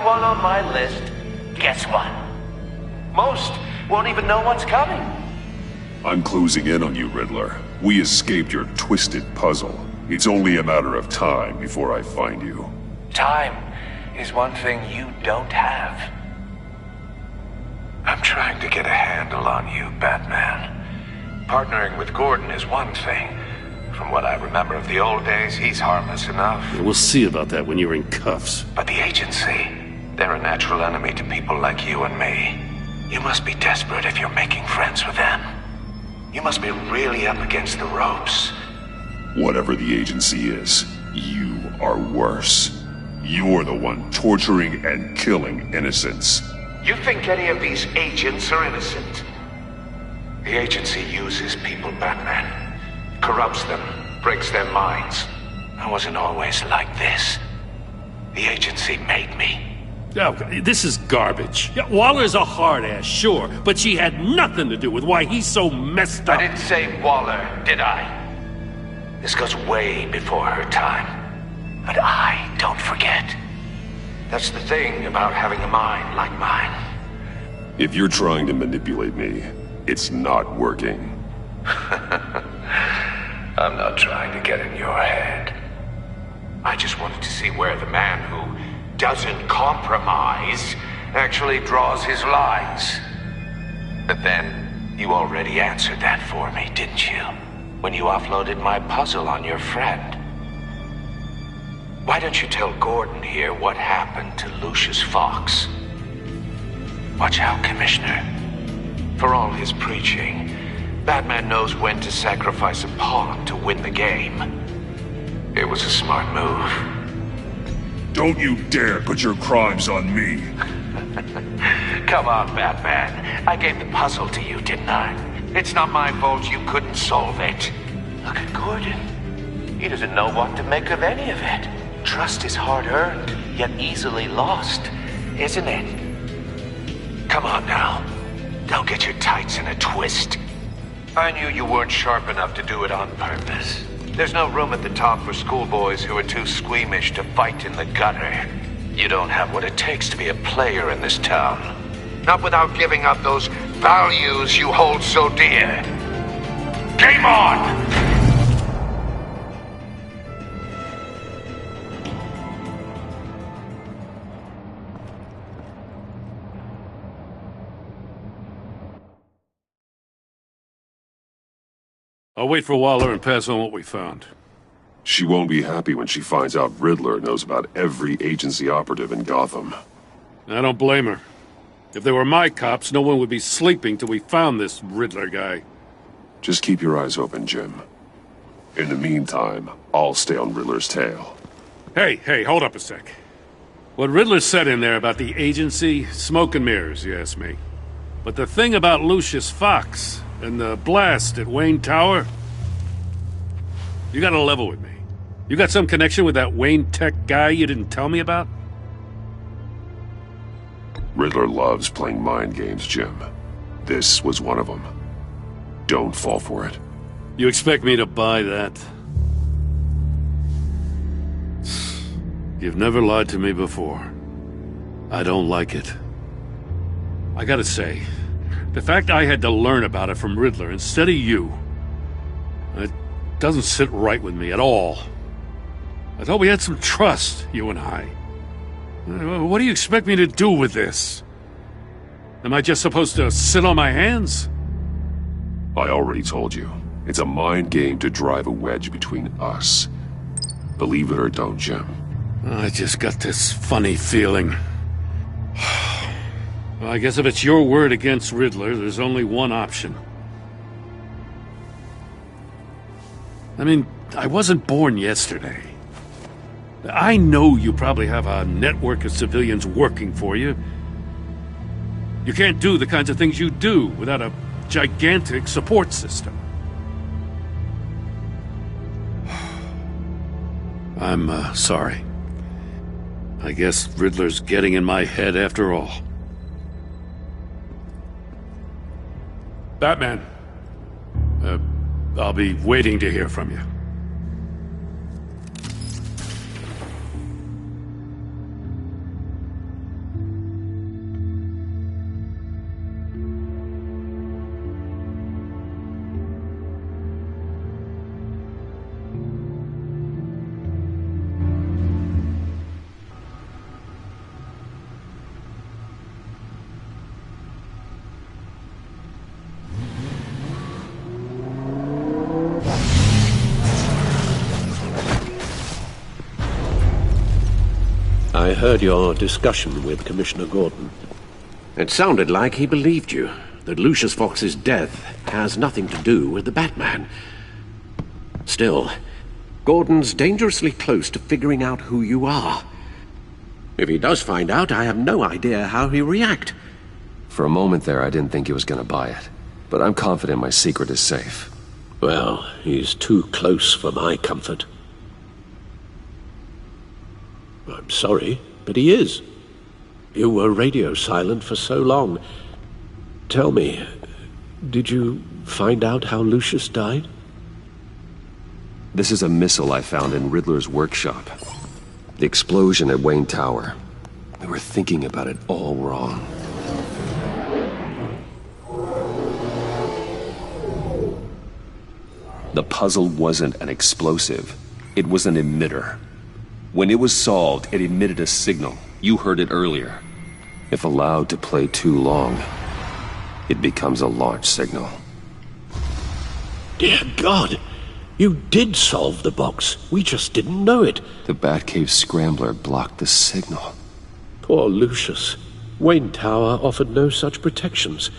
one on my list, guess what? Most won't even know what's coming. I'm closing in on you, Riddler. We escaped your twisted puzzle. It's only a matter of time before I find you. Time is one thing you don't have. I'm trying to get a handle on you, Batman. Partnering with Gordon is one thing. From what I remember of the old days, he's harmless enough. Yeah, we'll see about that when you're in cuffs. But the agency, they're a natural enemy to people like you and me. You must be desperate if you're making friends with them. You must be really up against the ropes. Whatever the agency is, you are worse. You're the one torturing and killing innocents. You think any of these agents are innocent? The agency uses people, Batman. Corrupts them, breaks their minds. I wasn't always like this. The agency made me. Oh, this is garbage. Yeah, Waller's a hard-ass, sure, but she had nothing to do with why he's so messed up. I didn't say Waller, did I? This goes way before her time. But I don't forget. That's the thing about having a mind like mine. If you're trying to manipulate me, it's not working. I'm not trying to get in your head. I just wanted to see where the man who doesn't compromise actually draws his lines. But then, you already answered that for me, didn't you? When you offloaded my puzzle on your friend. Why don't you tell Gordon here what happened to Lucius Fox? Watch out, Commissioner. For all his preaching, Batman knows when to sacrifice a pawn to win the game. It was a smart move. Don't you dare put your crimes on me. Come on, Batman. I gave the puzzle to you, didn't I? It's not my fault you couldn't solve it. Look at Gordon. He doesn't know what to make of any of it. Trust is hard-earned, yet easily lost, isn't it? Come on now. Don't get your tights in a twist. I knew you weren't sharp enough to do it on purpose. There's no room at the top for schoolboys who are too squeamish to fight in the gutter. You don't have what it takes to be a player in this town. Not without giving up those values you hold so dear. Game on! I'll wait for Waller and pass on what we found. She won't be happy when she finds out Riddler knows about every agency operative in Gotham. I don't blame her. If they were my cops, no one would be sleeping till we found this Riddler guy. Just keep your eyes open, Jim. In the meantime, I'll stay on Riddler's tail. Hey, hold up a sec. What Riddler said in there about the agency, smoke and mirrors, you ask me. But the thing about Lucius Fox and the blast at Wayne Tower, you gotta level with me. You got some connection with that Wayne Tech guy you didn't tell me about? Riddler loves playing mind games, Jim. This was one of them. Don't fall for it. You expect me to buy that? You've never lied to me before. I don't like it. I gotta say, the fact I had to learn about it from Riddler instead of you, it doesn't sit right with me at all. I thought we had some trust, you and I. What do you expect me to do with this? Am I just supposed to sit on my hands? I already told you. It's a mind game to drive a wedge between us. Believe it or don't, Jim. I just got this funny feeling. Well, I guess if it's your word against Riddler, there's only one option. I mean, I wasn't born yesterday. I know you probably have a network of civilians working for you. You can't do the kinds of things you do without a gigantic support system. I'm sorry. I guess Riddler's getting in my head after all. Batman. I'll be waiting to hear from you. I heard your discussion with Commissioner Gordon. It sounded like he believed you, that Lucius Fox's death has nothing to do with the Batman. Still, Gordon's dangerously close to figuring out who you are. If he does find out, I have no idea how he'll react. For a moment there, I didn't think he was going to buy it. But I'm confident my secret is safe. Well, he's too close for my comfort. I'm sorry, but he is. You were radio silent for so long. Tell me, did you find out how Lucius died? This is a missile I found in Riddler's workshop. The explosion at Wayne Tower. We were thinking about it all wrong. The puzzle wasn't an explosive. It was an emitter. When it was solved, it emitted a signal. You heard it earlier. If allowed to play too long, it becomes a launch signal. Dear God! You did solve the box. We just didn't know it. The Batcave scrambler blocked the signal. Poor Lucius. Wayne Tower offered no such protections.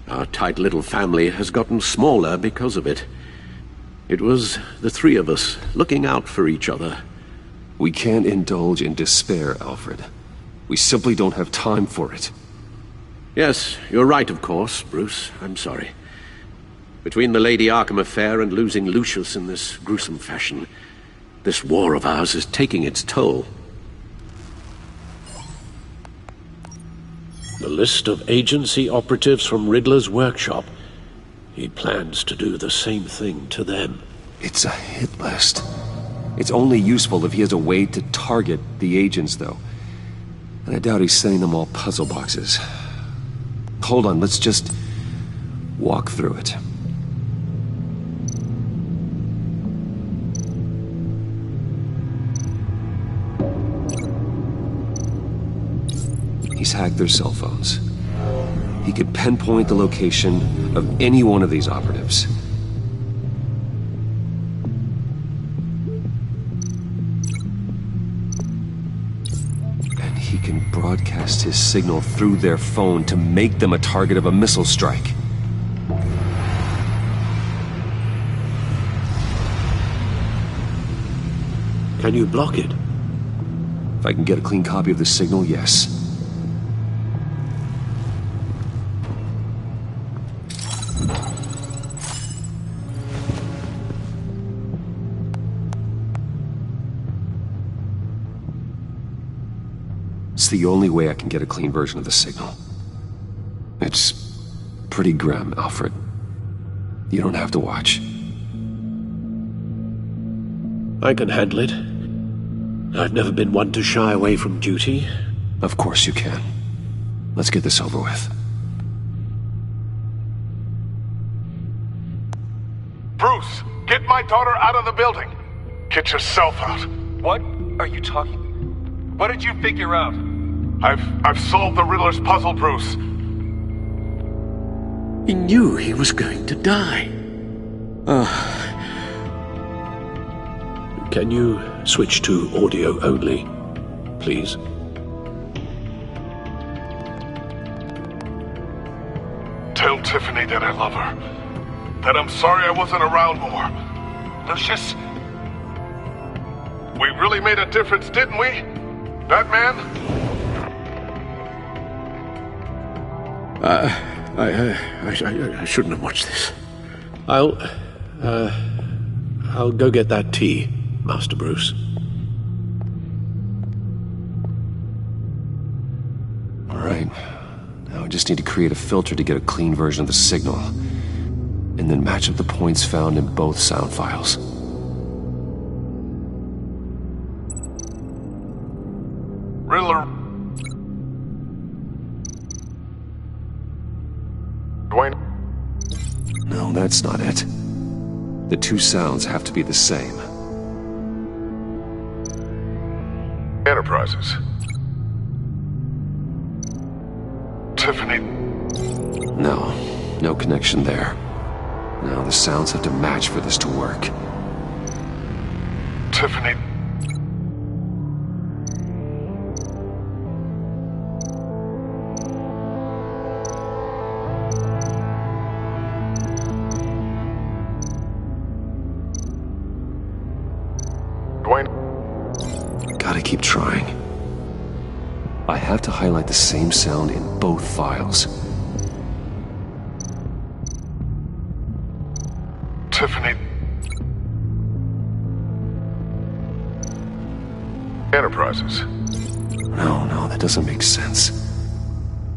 Our tight little family has gotten smaller because of it. It was the three of us looking out for each other. We can't indulge in despair, Alfred. We simply don't have time for it. Yes, you're right, of course, Bruce. I'm sorry. Between the Lady Arkham affair and losing Lucius in this gruesome fashion, this war of ours is taking its toll. The list of agency operatives from Riddler's workshop. He plans to do the same thing to them. It's a hit list. It's only useful if he has a way to target the agents, though. And I doubt he's sending them all puzzle boxes. Hold on, let's just walk through it. He's hacked their cell phones. He could pinpoint the location of any one of these operatives. And he can broadcast his signal through their phone to make them a target of a missile strike. Can you block it? If I can get a clean copy of the signal, yes. It's the only way I can get a clean version of the signal. It's pretty grim, Alfred. You don't have to watch. I can handle it. I've never been one to shy away from duty. Of course you can. Let's get this over with. Bruce, get my daughter out of the building. Get yourself out. What are you talking? What did you figure out? I've solved the Riddler's puzzle, Bruce. He knew he was going to die. Can you switch to audio only, please? Tell Tiffany that I love her. That I'm sorry I wasn't around more. Lucius, we really made a difference, didn't we? Batman? I shouldn't have watched this. I'll go get that tea, Master Bruce. All right. Now I just need to create a filter to get a clean version of the signal. And then match up the points found in both sound files. Riddler. Dwayne. No, that's not it. The two sounds have to be the same. Enterprises. Tiffany. No connection there. Now the sounds have to match for this to work. Tiffany. I have to highlight the same sound in both files. Tiffany. Enterprises. No, that doesn't make sense.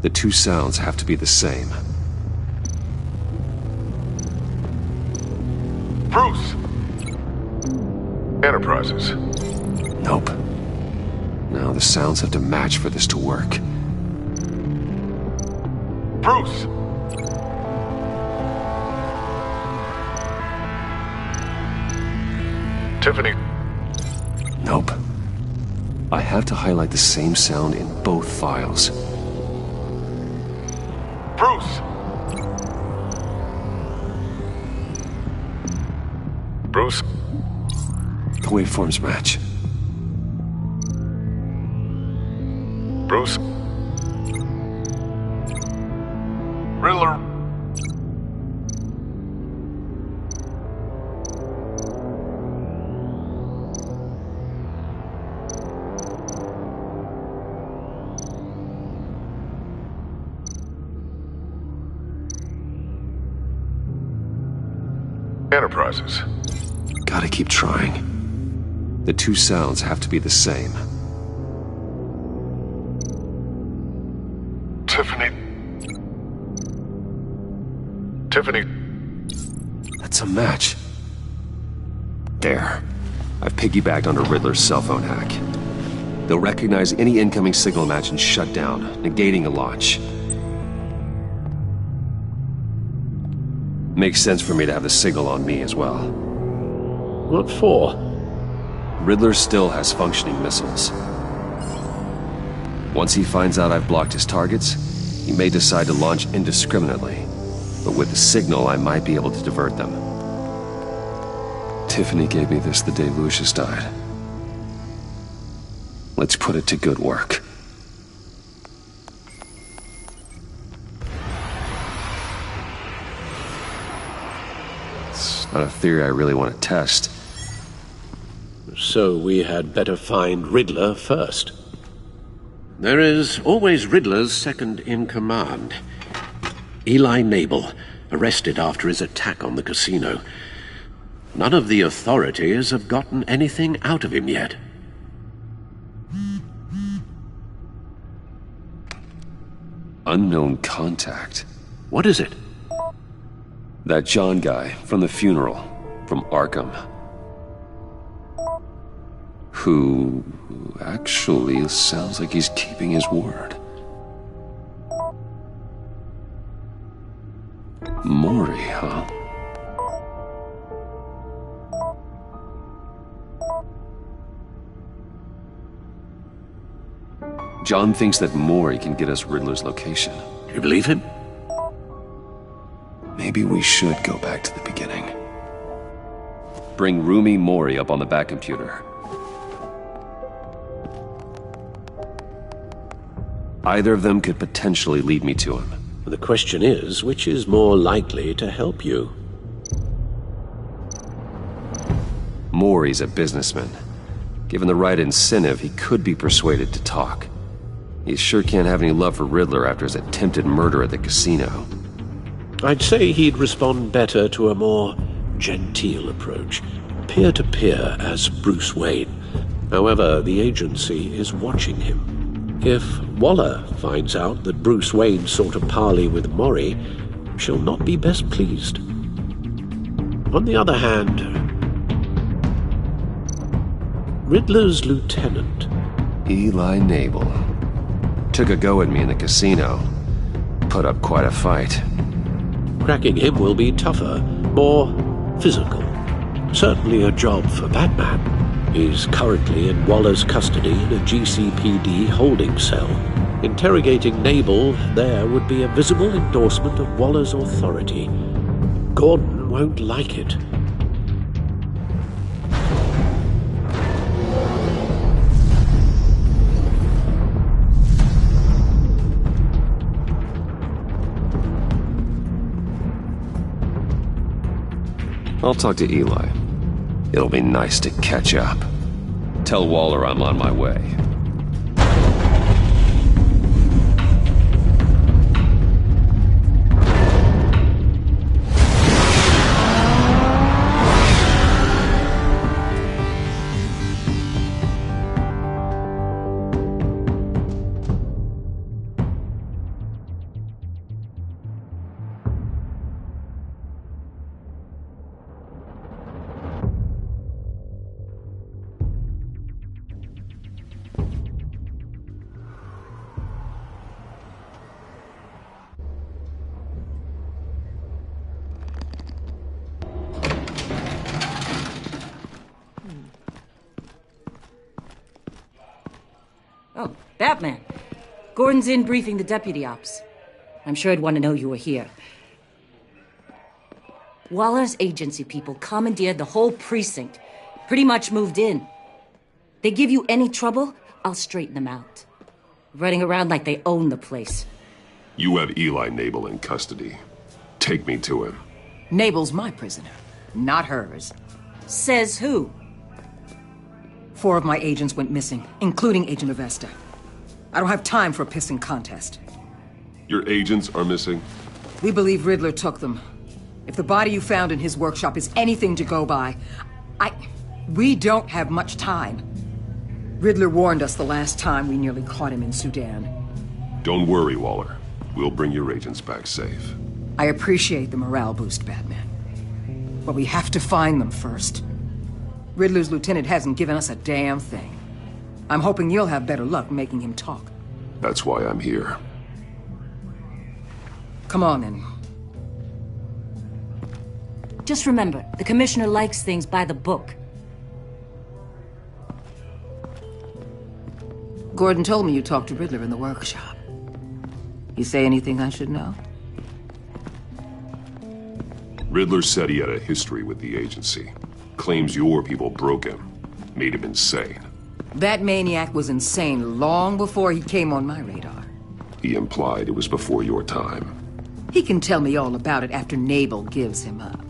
The two sounds have to be the same. Bruce! Enterprises. Nope. No, the sounds have to match for this to work. Bruce! Tiffany. Nope. I have to highlight the same sound in both files. Bruce! Bruce? The waveforms match. Bruce? Riddler? Enterprises. Gotta keep trying. The two sounds have to be the same. Tiffany. Tiffany. That's a match. There. I've piggybacked onto Riddler's cell phone hack. They'll recognize any incoming signal match and shut down, negating a launch. Makes sense for me to have the signal on me as well. What for? Riddler still has functioning missiles. Once he finds out I've blocked his targets, he may decide to launch indiscriminately. But with the signal, I might be able to divert them. Tiffany gave me this the day Lucius died. Let's put it to good work. It's not a theory I really want to test. So we had better find Riddler first. There is always Riddler's second-in-command. Eli Nabel, arrested after his attack on the casino. None of the authorities have gotten anything out of him yet. Unknown contact. What is it? That John guy from the funeral, from Arkham. Who actually sounds like he's keeping his word. Maury, huh? John thinks that Maury can get us Riddler's location. You believe him? Maybe we should go back to the beginning. Bring Rumi Maury up on the back computer. Either of them could potentially lead me to him. The question is, which is more likely to help you? Maury's a businessman. Given the right incentive, he could be persuaded to talk. He sure can't have any love for Riddler after his attempted murder at the casino. I'd say he'd respond better to a more genteel approach, peer-to-peer as Bruce Wayne. However, the agency is watching him. If Waller finds out that Bruce Wayne sought a parley with Maury, she'll not be best pleased. On the other hand, Riddler's lieutenant, Eli Nabel, took a go at me in the casino. Put up quite a fight. cracking him will be tougher, more physical. Certainly a job for Batman. He's currently in Waller's custody in a GCPD holding cell. Interrogating Nabel there would be a visible endorsement of Waller's authority. Gordon won't like it. I'll talk to Eli. It'll be nice to catch up. Tell Waller I'm on my way. Oh, Batman. Gordon's in briefing the deputy ops. I'm sure I'd want to know you were here. Waller's agency people commandeered the whole precinct. Pretty much moved in. They give you any trouble, I'll straighten them out. Running around like they own the place. You have Eli Nabel in custody. Take me to him. Nabel's my prisoner, not hers. Says who? 4 of my agents went missing, including Agent Avesta. I don't have time for a pissing contest. Your agents are missing? We believe Riddler took them. If the body you found in his workshop is anything to go by, we don't have much time. Riddler warned us the last time we nearly caught him in Sudan. Don't worry, Waller. We'll bring your agents back safe. I appreciate the morale boost, Batman. But we have to find them first. Riddler's lieutenant hasn't given us a damn thing. I'm hoping you'll have better luck making him talk. That's why I'm here. Come on, then. Just remember, the commissioner likes things by the book. Gordon told me you talked to Riddler in the workshop. You say anything I should know? Riddler said he had a history with the agency. Claims your people broke him. Made him insane. That maniac was insane long before he came on my radar. He implied it was before your time. He can tell me all about it after Nabel gives him up.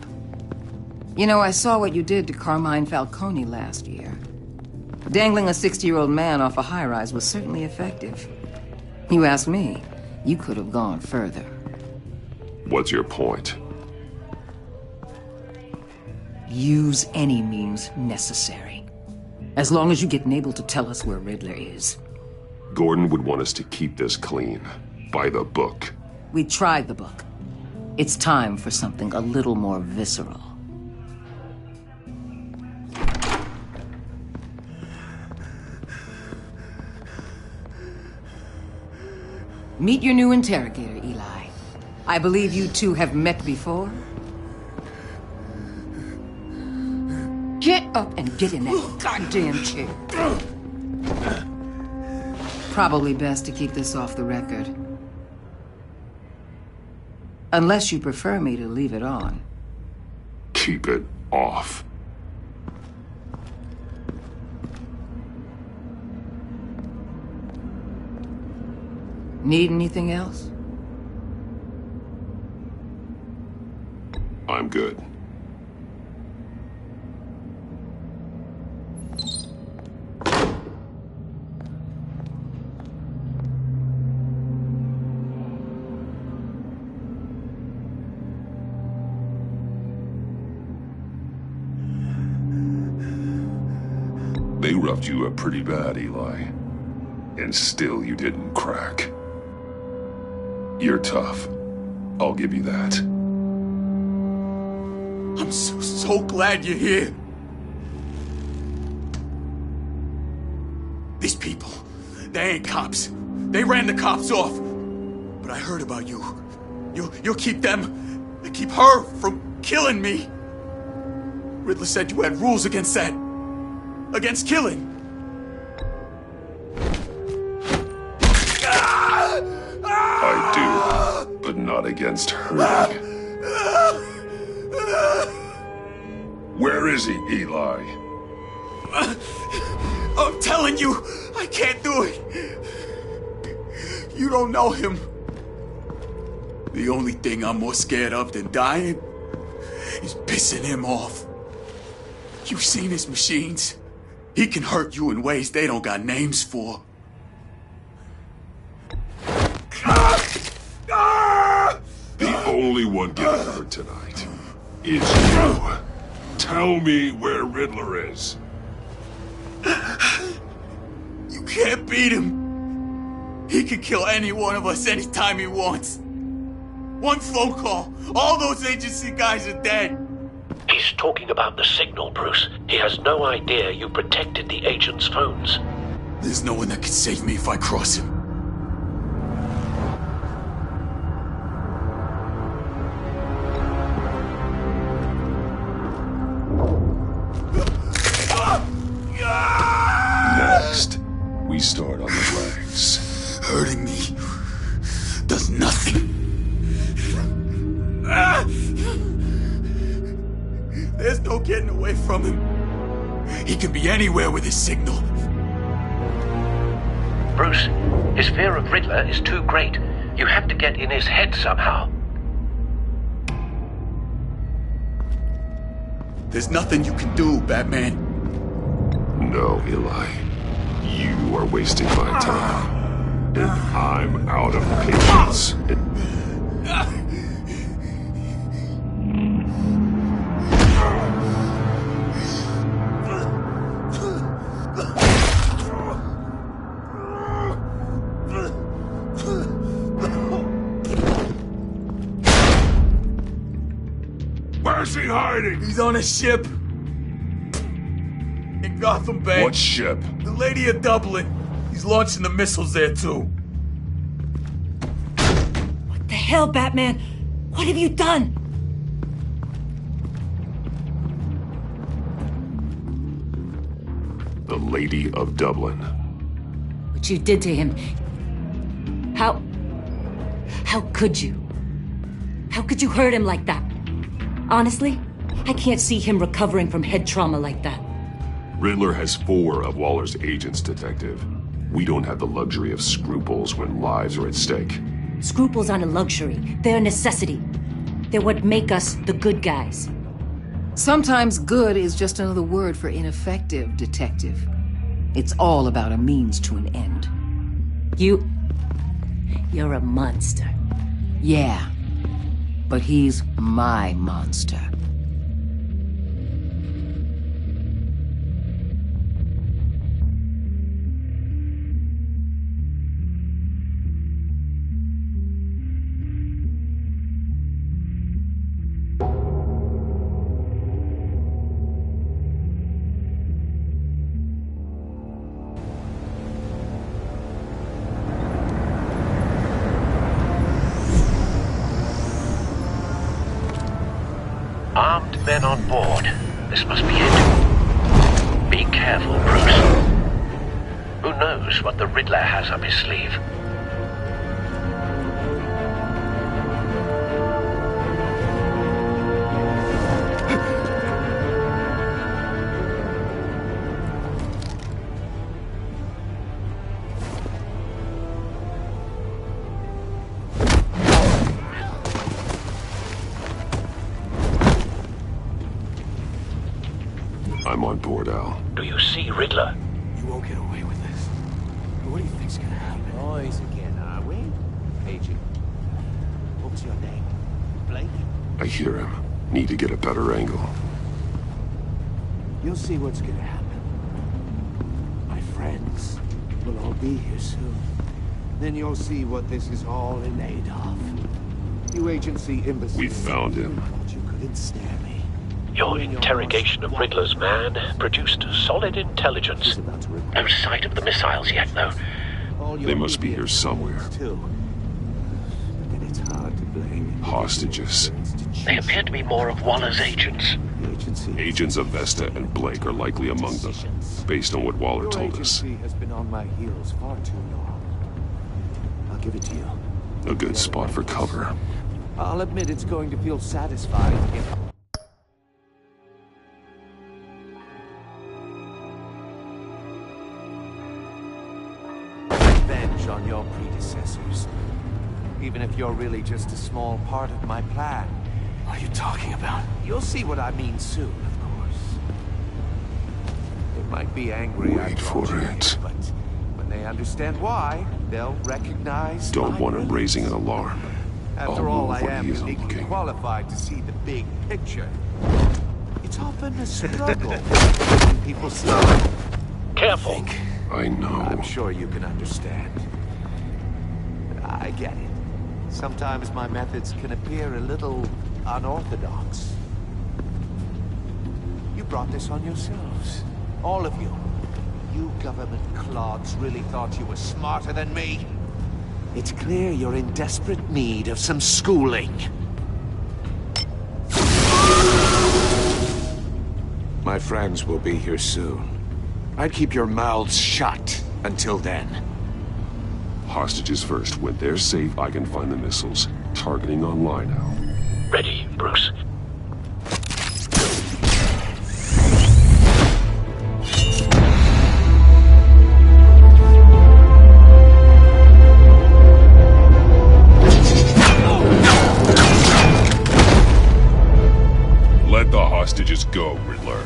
You know, I saw what you did to Carmine Falcone last year. Dangling a 60-year-old man off a high-rise was certainly effective. You ask me, you could have gone further. What's your point? Use any means necessary. As long as you get Nabel to tell us where Riddler is. Gordon would want us to keep this clean. By the book. We tried the book. It's time for something a little more visceral. Meet your new interrogator, Eli. I believe you two have met before? Get up and get in that goddamn chair. Probably best to keep this off the record. Unless you prefer me to leave it on. Keep it off. Need anything else? I'm good. They roughed you up pretty bad, Eli. And still you didn't crack. You're tough. I'll give you that. I'm so glad you're here. These people, they ain't cops. They ran the cops off. But I heard about you. You'll keep them, keep her from killing me. Riddler said you had rules against that. Against killing. I do, but not against hurting. Where is he, Eli? I'm telling you, I can't do it. You don't know him. The only thing I'm more scared of than dying is pissing him off. You've seen his machines. He can hurt you in ways they don't got names for. The only one getting hurt tonight is you. Tell me where Riddler is. You can't beat him. He can kill any one of us anytime he wants. One phone call, all those agency guys are dead. He's talking about the signal, Bruce. He has no idea you protected the agent's phones. There's no one that can save me if I cross him. Next, we start on the ground. lives. Hurting me does nothing. There's no getting away from him. He can be anywhere with his signal. Bruce, his fear of Riddler is too great. You have to get in his head somehow. There's nothing you can do, Batman. No, Eli. You are wasting my time. And I'm out of patience. Where's he hiding? He's on a ship. In Gotham Bay. What ship? The Lady of Dublin. He's launching the missiles there, too. What the hell, Batman? What have you done? The Lady of Dublin. What you did to him. How could you? How could you hurt him like that? Honestly, I can't see him recovering from head trauma like that. Riddler has 4 of Waller's agents, Detective. We don't have the luxury of scruples when lives are at stake. Scruples aren't a luxury. They're a necessity. They're what make us the good guys. Sometimes good is just another word for ineffective, Detective. It's all about a means to an end. You're a monster. Yeah, but he's my monster. Armed men on board. This must be it. Be careful, Bruce. Who knows what the Riddler has up his sleeve? I'm on board, Al. Do you see Riddler? You won't get away with this. What do you think's gonna happen? Boys again, are we? Agent, what was your name? Blake? I hear him. Need to get a better angle. You'll see what's gonna happen. My friends will all be here soon. Then you'll see what this is all in aid of. You agency imbeciles. We found him. Thought you could ensnare me. Your interrogation of Riddler's man produced solid intelligence. No sight of the missiles yet, though. They must be here somewhere. Then it's hard to blame. Hostages. They appear to be more of Waller's agents. Agents of Vesta and Blake are likely among them, based on what Waller told us. Your agency has been on my heels far too long. I'll give it to you. A good spot for cover. I'll admit it's going to feel satisfying if... Revenge on your predecessors. Even if you're really just a small part of my plan. What are you talking about? You'll see what I mean soon, of course. They might be angry Wait for it. But when they understand why, they'll recognize... Don't want him raising an alarm. After all, I when am he isn't uniquely looking. qualified to see the big picture. It's often a struggle when people see... Careful. I know. I'm sure you can understand. I get it. Sometimes my methods can appear a little unorthodox. You brought this on yourselves. All of you. You government clods really thought you were smarter than me? It's clear you're in desperate need of some schooling. My friends will be here soon. I'd keep your mouths shut until then. Hostages first. When they're safe, I can find the missiles. Targeting online now. Ready, Bruce. Let the hostages go, Riddler.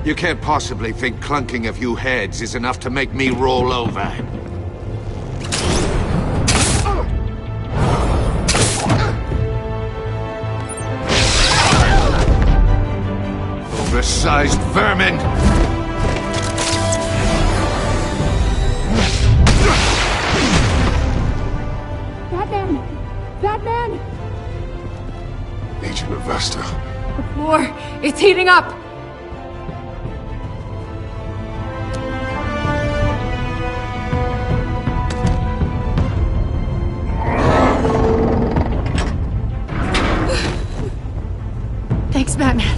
You can't possibly think clunking a few heads is enough to make me roll over. Oversized vermin! Batman! Agent Avesta. The floor, it's heating up! Thanks, Batman.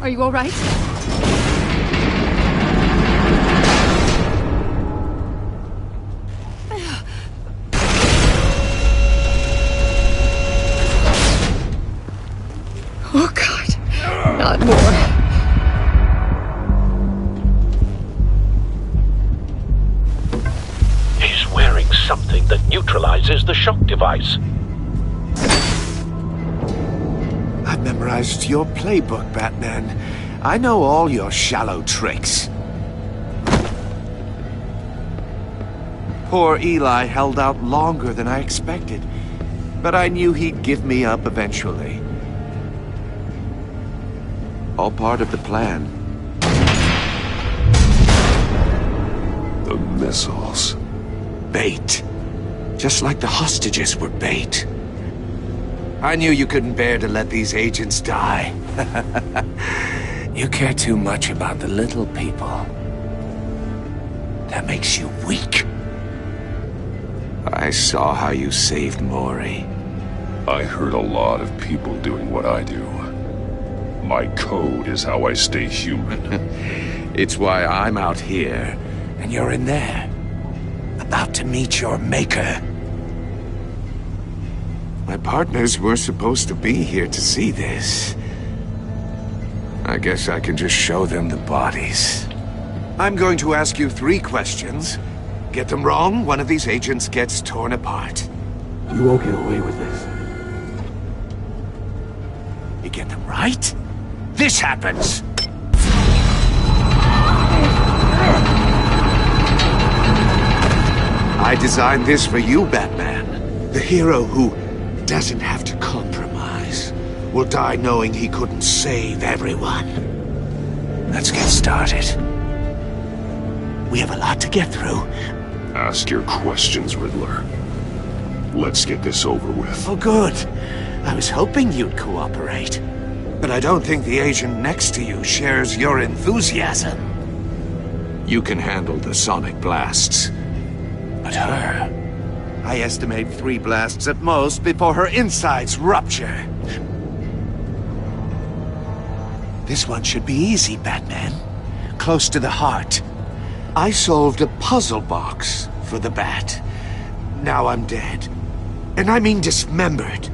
Are you all right? Oh, God. Not more. He's wearing something that neutralizes the shock device. I've memorized your playbook, Batman. I know all your shallow tricks. Poor Eli held out longer than I expected, but I knew he'd give me up eventually. All part of the plan. The missiles. Bait. Just like the hostages were bait. I knew you couldn't bear to let these agents die. You care too much about the little people. That makes you weak. I saw how you saved Maury. I hurt a lot of people doing what I do. My code is how I stay human. It's why I'm out here, and you're in there. About to meet your maker. My partners were supposed to be here to see this. I guess I can just show them the bodies. I'm going to ask you 3 questions. Get them wrong, one of these agents gets torn apart. You won't get away with this. You get them right, this happens! I designed this for you, Batman. The hero who doesn't have to compromise will die knowing he couldn't save everyone. Let's get started. We have a lot to get through. Ask your questions, Riddler. Let's get this over with. Oh, good. I was hoping you'd cooperate. But I don't think the agent next to you shares your enthusiasm. You can handle the sonic blasts. But her... I estimate 3 blasts at most before her insides rupture. This one should be easy, Batman. Close to the heart. I solved a puzzle box for the Bat. Now I'm dead. And I mean dismembered.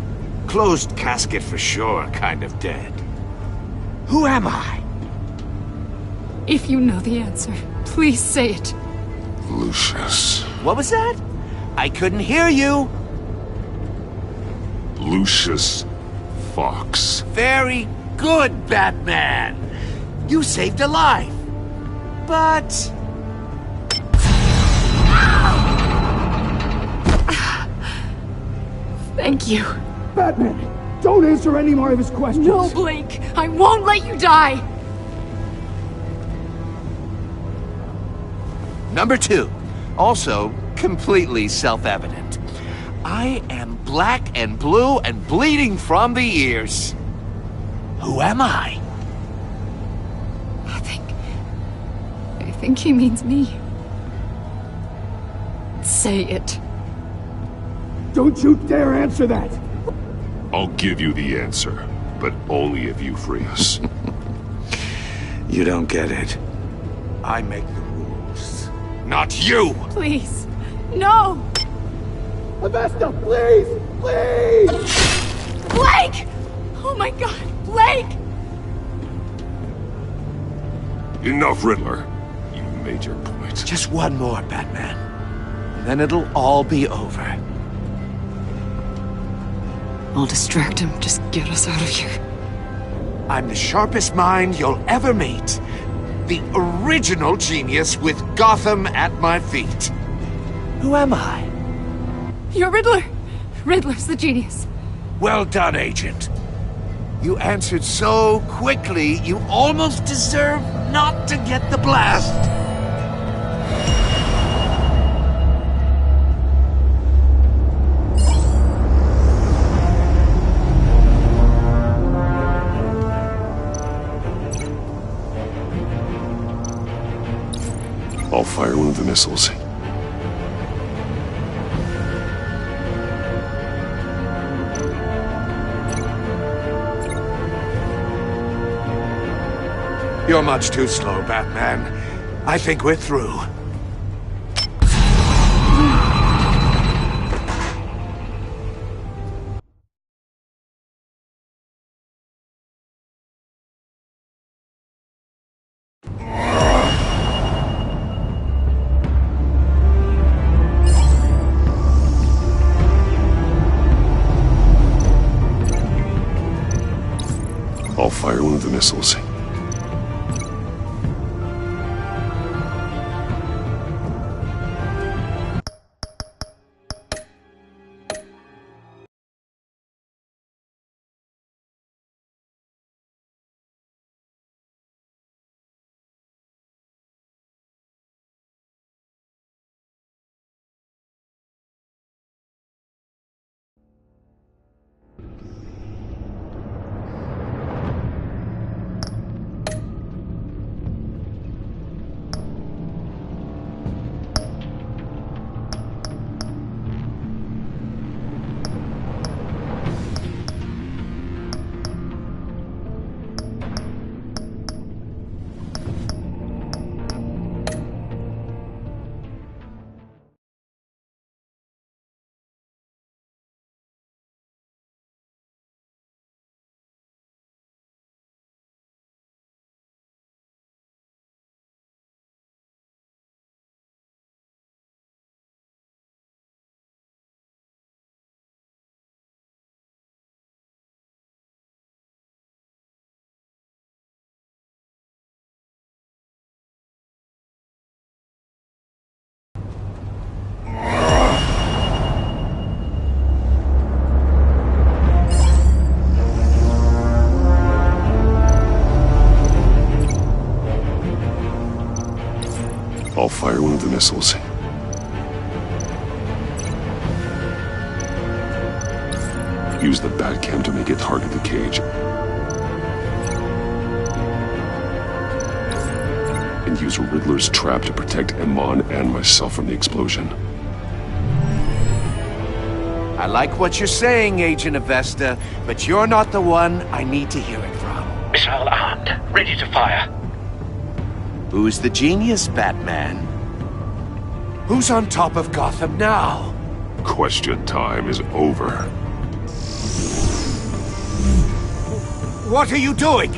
Closed casket for sure, kind of dead. Who am I? If you know the answer, please say it. Lucius. What was that? I couldn't hear you. Lucius Fox. Very good, Batman. You saved a life. But... Thank you. Batman, don't answer any more of his questions. No, Blake. I won't let you die. Number 2. Also, completely self-evident. I am black and blue and bleeding from the ears. Who am I? I think he means me. Say it. Don't you dare answer that! I'll give you the answer, but only if you free us. You don't get it. I make the rules, not you! Please, no! Avesta, please! Please! Blake! Oh my god, Blake! Enough, Riddler. You made your point. Just one more, Batman. And then it'll all be over. I'll distract him. Just get us out of here. I'm the sharpest mind you'll ever meet. The original genius with Gotham at my feet. Who am I? You're Riddler. Riddler's the genius. Well done, Agent. You answered so quickly, you almost deserve not to get the blast. I'll fire one of the missiles. You're much too slow, Batman. I think we're through. I'll fire one of the missiles. I'll fire one of the missiles. Use the Batcam to make it target the cage. And use Riddler's trap to protect Iman and myself from the explosion. I like what you're saying, Agent Avesta, but you're not the one I need to hear it from. Missile armed, ready to fire. Who's the genius, Batman? Who's on top of Gotham now? Question time is over. What are you doing?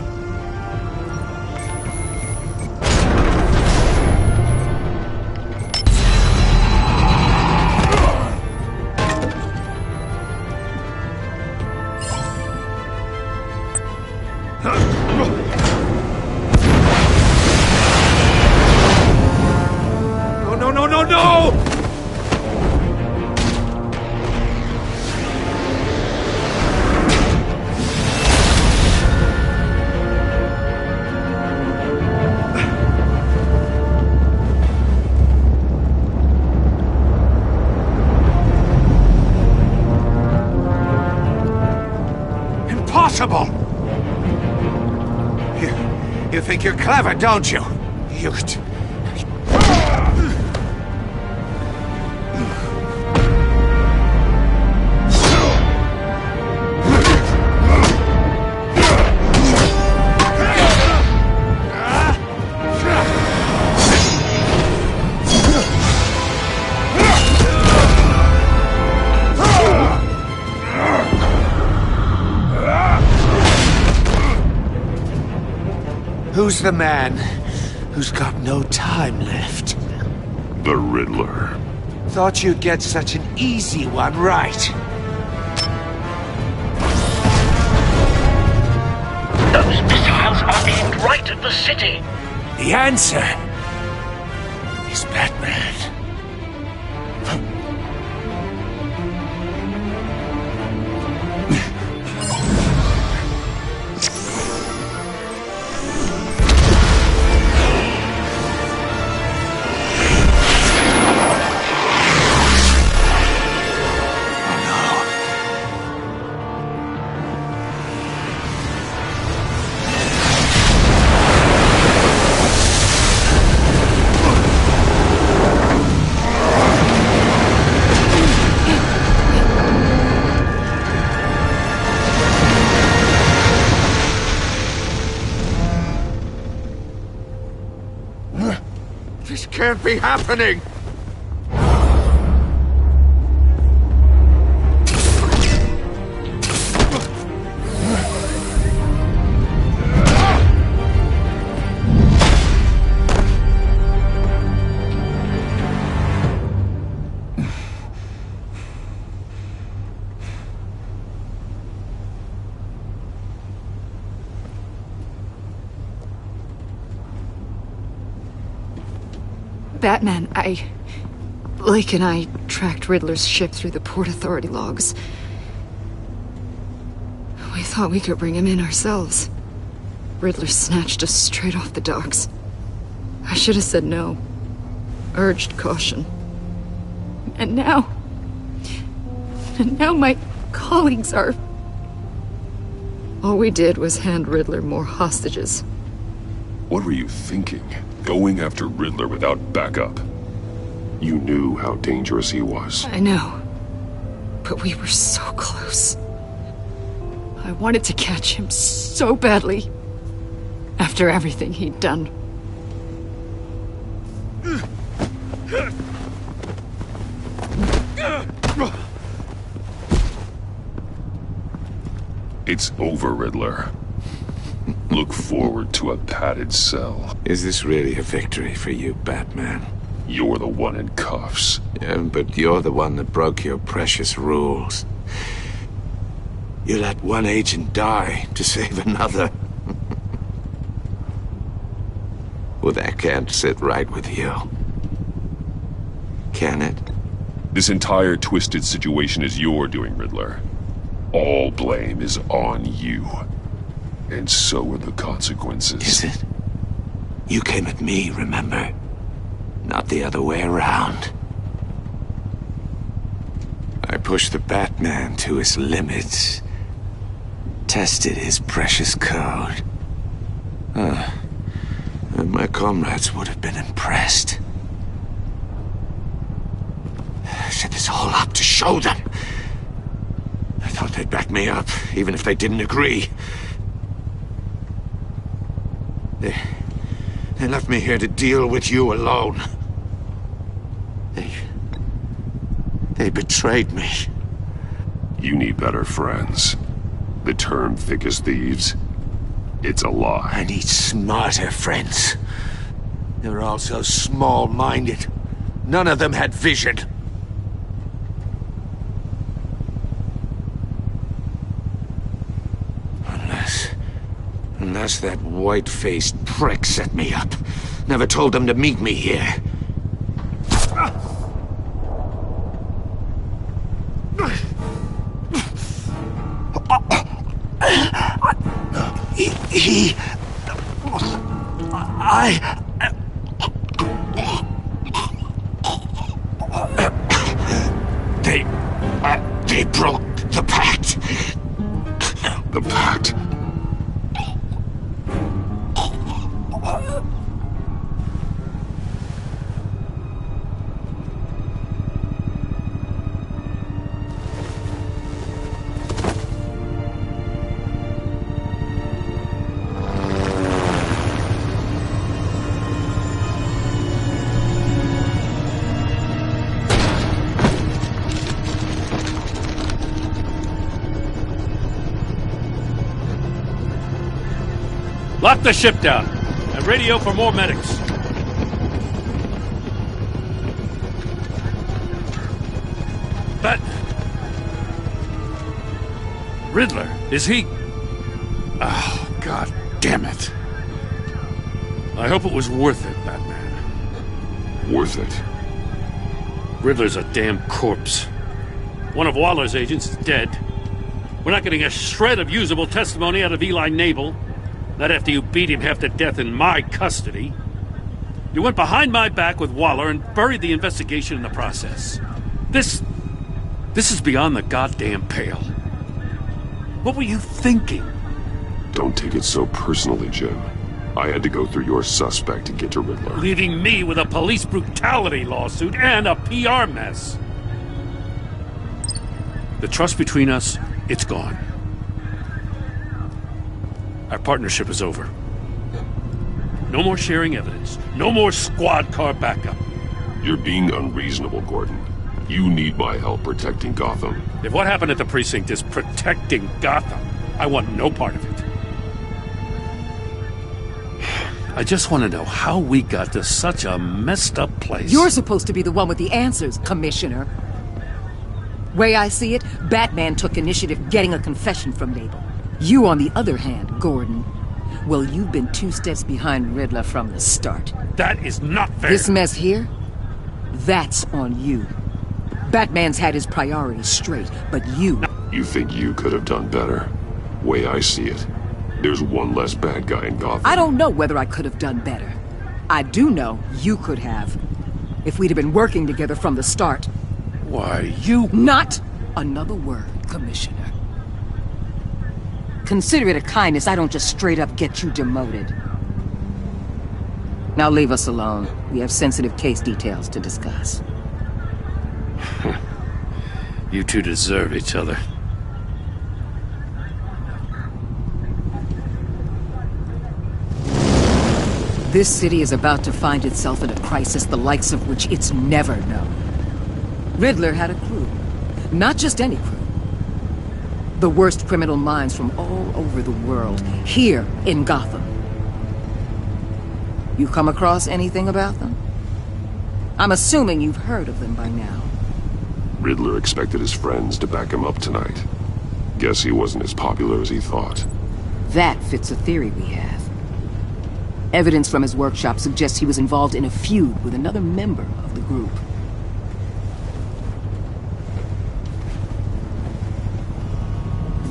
No! Impossible! You think you're clever, don't you? You... Who's the man who's got no time left? The Riddler. Thought you'd get such an easy one right. Those missiles are aimed right at the city. The answer is Batman. This can't be happening! Batman, Lake and I tracked Riddler's ship through the Port Authority logs. We thought we could bring him in ourselves. Riddler snatched us straight off the docks. I should have said no. Urged caution. And now my colleagues are... All we did was hand Riddler more hostages. What were you thinking? Going after Riddler without backup? You knew how dangerous he was. I know. But we were so close. I wanted to catch him so badly. After everything he'd done. It's over, Riddler. Look forward to a padded cell. Is this really a victory for you, Batman? You're the one in cuffs. Yeah, but you're the one that broke your precious rules. You let one agent die to save another. Well, that can't sit right with you. Can it? This entire twisted situation is your doing, Riddler. All blame is on you. And so are the consequences. Is it? You came at me, remember? Not the other way around. I pushed the Batman to his limits. Tested his precious code. And my comrades would have been impressed. I set this all up to show them. I thought they'd back me up, even if they didn't agree. They left me here to deal with you alone. They betrayed me. You need better friends. The term thick as thieves, it's a lie. I need smarter friends. They were all so small-minded. None of them had vision. Unless that white-faced prick set me up. Never told them to meet me here. They broke the pact. The pact? Lock the ship down. And radio for more medics. But... Riddler, is he... Oh, God damn it. I hope it was worth it, Batman. Worth it? Riddler's a damn corpse. One of Waller's agents is dead. We're not getting a shred of usable testimony out of Eli Nabel. Not after you beat him half to death in my custody. You went behind my back with Waller and buried the investigation in the process. This is beyond the goddamn pale. What were you thinking? Don't take it so personally, Jim. I had to go through your suspect to get to Riddler. Leaving me with a police brutality lawsuit and a PR mess. The trust between us, it's gone. Our partnership is over. No more sharing evidence. No more squad car backup. You're being unreasonable, Gordon. You need my help protecting Gotham. If what happened at the precinct is protecting Gotham, I want no part of it. I just want to know how we got to such a messed up place. You're supposed to be the one with the answers, Commissioner. Way I see it, Batman took initiative getting a confession from Nabel. You, on the other hand, Gordon, well, you've been 2 steps behind Riddler from the start. That is not fair. This mess here, that's on you. Batman's had his priorities straight, but you... You think you could have done better? Way I see it, there's one less bad guy in Gotham. I don't know whether I could have done better. I do know you could have. If we'd have been working together from the start. Why, you... Not another word, Commissioner. Consider it a kindness I don't just straight up get you demoted. Now leave us alone. We have sensitive case details to discuss. You two deserve each other. This city is about to find itself in a crisis the likes of which it's never known. Riddler had a crew. Not just any crew. The worst criminal minds from all over the world, here in Gotham. You come across anything about them? I'm assuming you've heard of them by now. Riddler expected his friends to back him up tonight. Guess he wasn't as popular as he thought. That fits a theory we have. Evidence from his workshop suggests he was involved in a feud with another member of the group.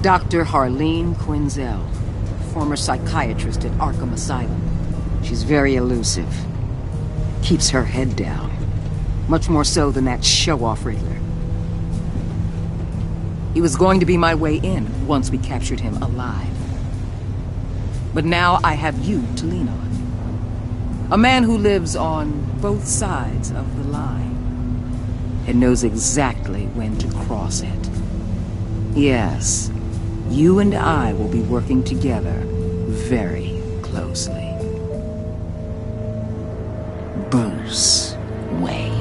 Dr. Harleen Quinzel, former psychiatrist at Arkham Asylum. She's very elusive. Keeps her head down. Much more so than that show-off Riddler. He was going to be my way in once we captured him alive. But now I have you to lean on. A man who lives on both sides of the line and knows exactly when to cross it. Yes. You and I will be working together very closely. Bruce Wayne.